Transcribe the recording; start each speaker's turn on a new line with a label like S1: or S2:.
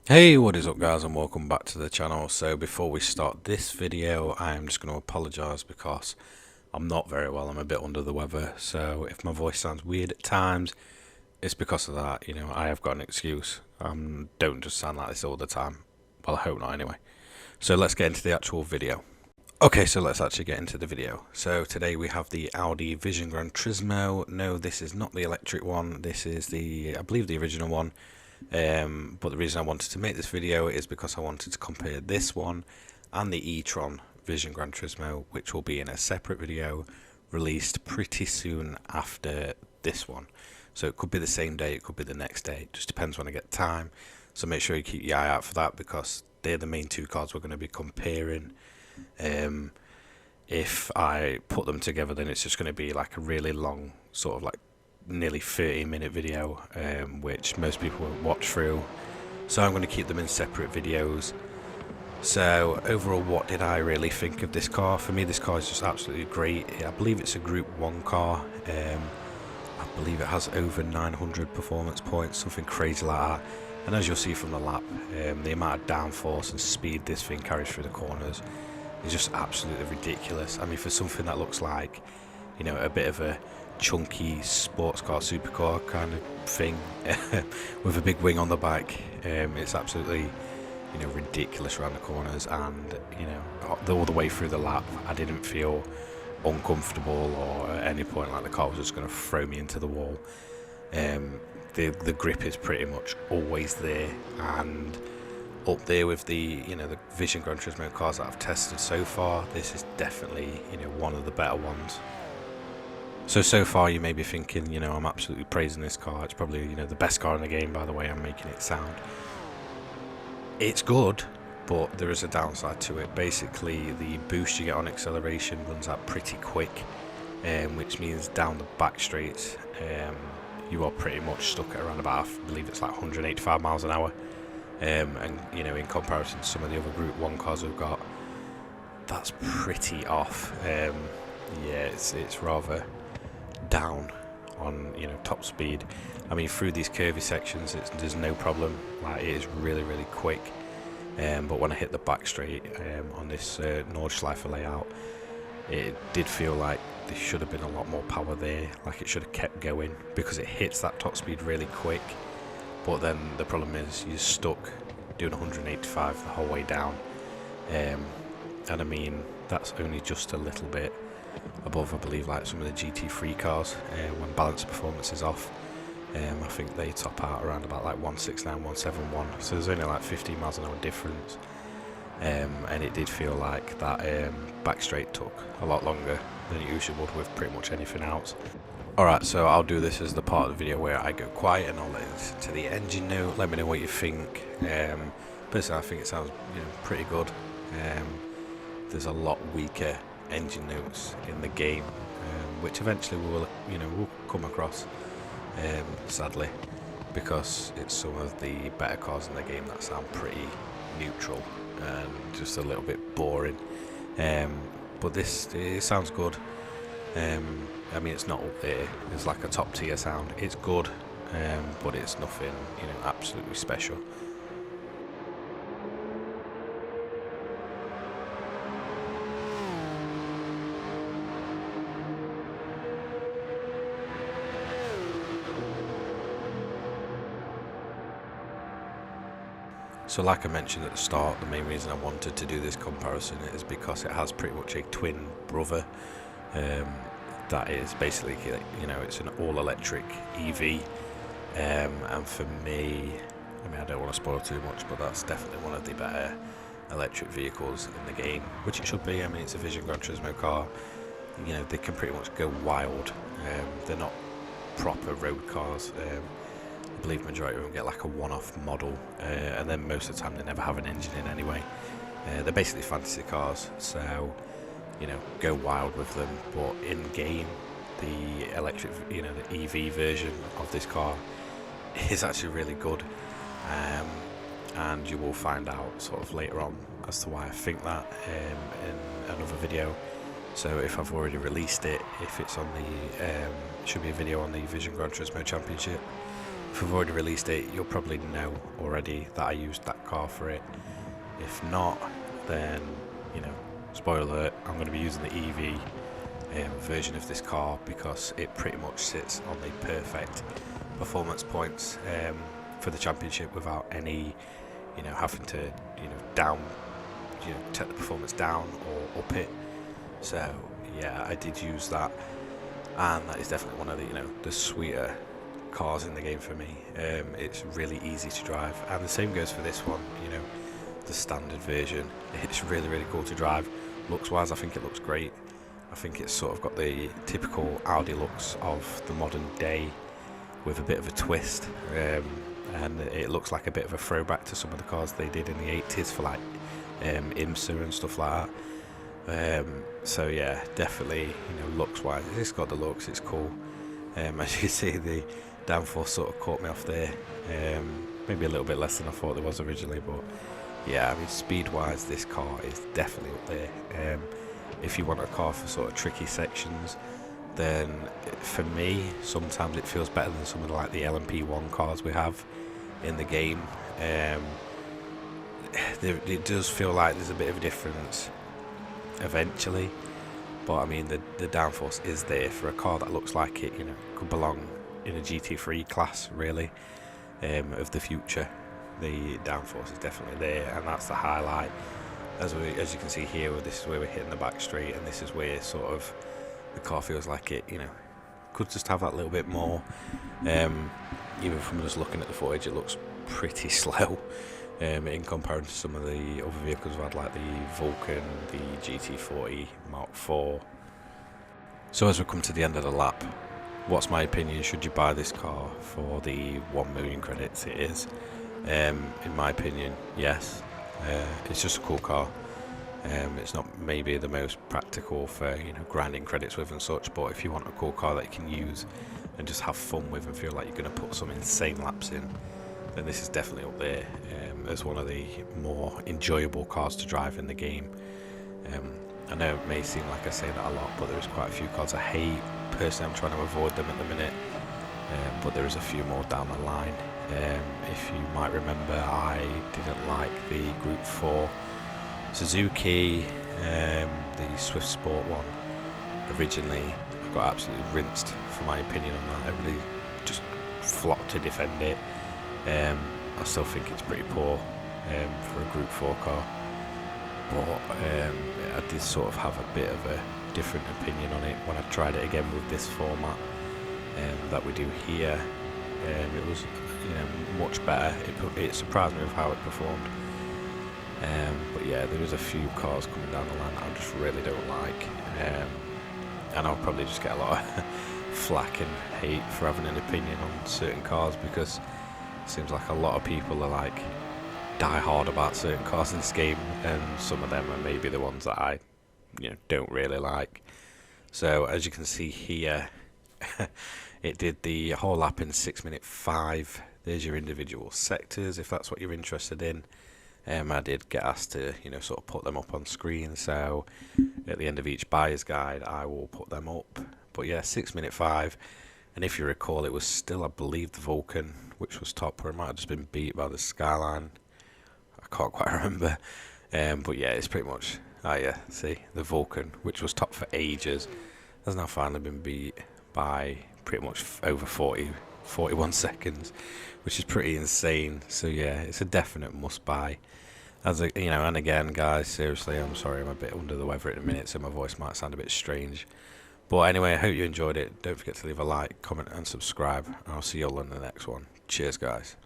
S1: Hey, what is up guys, and welcome back to the channel. So before we start this video, I am just going to apologise because I'm not very well. I'm a bit under the weather, so if my voice sounds weird at times, it's because of that. I have got an excuse. Don't just sound like this all the time. Well, I hope not anyway. So let's get into the actual video. Okay, so let's actually get into the video. So today we have the Audi Vision Gran Turismo. No, this is not the electric one. This is I believe the original one. But the reason I wanted to make this video is because I wanted to compare this one and the e-tron Vision Gran Turismo, which will be in a separate video released pretty soon after this one. So it could be the same day, it could be the next day. It just depends when I get time. So make sure you keep your eye out for that, because they're the main two cars we're going to be comparing. If I put them together, then it's just going to be like a really long, sort of like nearly 30-minute video, which most people won't watch through. So I'm going to keep them in separate videos. So overall, what did I really think of this car? For me, this car is just absolutely great. I believe it's a Group 1 car. I believe it has over 900 performance points, something crazy like that. And as you'll see from the lap, the amount of downforce and speed this thing carries through the corners is just absolutely ridiculous. I mean, for something that looks like, a bit of a chunky sports car, supercar kind of thing with a big wing on the back, it's absolutely, ridiculous around the corners. And all the way through the lap, I didn't feel uncomfortable or at any point like the car was just going to throw me into the wall. The grip is pretty much always there, and up there with the the Vision Gran Turismo cars that I've tested so far, this is definitely one of the better ones. So far you may be thinking, I'm absolutely praising this car. It's probably the best car in the game by the way I'm making it sound. It's good, but there is a downside to it. Basically, the boost you get on acceleration runs out pretty quick, which means down the back straights, you are pretty much stuck at around about, I believe it's like 185 miles an hour. And in comparison to some of the other Group 1 cars we've got, that's pretty off. Yeah, it's rather down on top speed. I mean, through these curvy sections, there's no problem. Like, it is really quick. But when I hit the back straight on this Nordschleife layout, it did feel like there should have been a lot more power there. Like, it should have kept going, because it hits that top speed really quick. But then the problem is you're stuck doing 185 the whole way down. And I mean, that's only just a little bit above, I believe, like some of the GT3 cars. When balance performance is off, I think they top out around about like 169, 171. So there's only like 15 miles an hour difference. And it did feel like that back straight took a lot longer than it usually would with pretty much anything else. Alright, so I'll do this as the part of the video where I go quiet and I'll listen to the engine note. Let me know what you think. Personally, I think it sounds pretty good. There's a lot weaker engine notes in the game, which eventually we'll come across, sadly, because it's some of the better cars in the game that sound pretty neutral and just a little bit boring. But it sounds good. I mean, it's not up there. It's like a top tier sound. It's good, but it's nothing, absolutely special. So like I mentioned at the start, the main reason I wanted to do this comparison is because it has pretty much a twin brother. That is basically, it's an all-electric EV, and for me, I mean, I don't want to spoil too much, but that's definitely one of the better electric vehicles in the game, which it should be. I mean, it's a Vision Gran Turismo car. They can pretty much go wild. They're not proper road cars. I believe the majority of them get like a one-off model, and then most of the time they never have an engine in anyway. They're basically fantasy cars, so go wild with them. But in game, the electric, the EV version of this car is actually really good, and you will find out sort of later on as to why I think that in another video. So if I've already released it, if it's on the should be a video on the Vision Gran Turismo Championship if I've already released it, you'll probably know already that I used that car for it. If not, then, you know, spoiler alert, I'm going to be using the EV version of this car because it pretty much sits on the perfect performance points for the championship without any, you know, having to, you know, take the performance down or up it. So yeah, I did use that, and that is definitely one of the, you know, the sweeter cars in the game for me. It's really easy to drive, and the same goes for this one. You know, the standard version, it's really cool to drive. Looks wise, I think it looks great. I think it's sort of got the typical Audi looks of the modern day with a bit of a twist, and it looks like a bit of a throwback to some of the cars they did in the 80s for like IMSA and stuff like that. So yeah, definitely, you know, looks wise, it's got the looks, it's cool. As you can see, the downforce sort of caught me off there, maybe a little bit less than I thought there was originally, but yeah, I mean, speed wise this car is definitely up there. If you want a car for sort of tricky sections, then for me sometimes it feels better than some of like the LMP1 cars we have in the game. It does feel like there's a bit of a difference eventually, but I mean the downforce is there for a car that looks like it, you know, could belong in a GT3 class really, of the future. The downforce is definitely there, and that's the highlight. As you can see here, this is where we're hitting the back straight, and this is where sort of the car feels like it, you know, could just have that little bit more. Even from just looking at the footage, it looks pretty slow in comparison to some of the other vehicles we've had, like the Vulcan, the GT40 Mark IV. So as we come to the end of the lap, what's my opinion? Should you buy this car for the 1 million credits it is? In my opinion, yes. It's just a cool car. It's not maybe the most practical for, you know, grinding credits with and such, but if you want a cool car that you can use and just have fun with and feel like you're going to put some insane laps in, then this is definitely up there as one of the more enjoyable cars to drive in the game. I know it may seem like I say that a lot, but there's quite a few cars I hate. Personally, I'm trying to avoid them at the minute, but there is a few more down the line. If you might remember, I didn't like the Group 4 Suzuki, the Swift Sport one originally. I got absolutely rinsed for my opinion on that. Everybody just flocked to defend it. I still think it's pretty poor for a Group 4 car, but I did sort of have a bit of a different opinion on it when I tried it again with this format that we do here. It was, you know, much better. It surprised me with how it performed. But yeah, there was a few cars coming down the line that I just really don't like, and I'll probably just get a lot of flack and hate for having an opinion on certain cars, because it seems like a lot of people are like die hard about certain cars in this game, and some of them are maybe the ones that I, you know, don't really like. So as you can see here, it did the whole lap in 6:05. There's your individual sectors if that's what you're interested in. I did get asked to, you know, sort of put them up on screen, so at the end of each buyer's guide I will put them up. But yeah, 6:05, and if you recall, it was still, I believe, the Vulcan which was top, or it might have just been beat by the Skyline. I can't quite remember. But yeah, it's pretty much, yeah, see, the Vulcan, which was top for ages, has now finally been beat by pretty much over 41 seconds, which is pretty insane. So yeah, it's a definite must buy. As a, you know, and again, guys, seriously, I'm sorry, I'm a bit under the weather at the minute, so my voice might sound a bit strange. But anyway, I hope you enjoyed it. Don't forget to leave a like, comment and subscribe, and I'll see you all in the next one. Cheers, guys.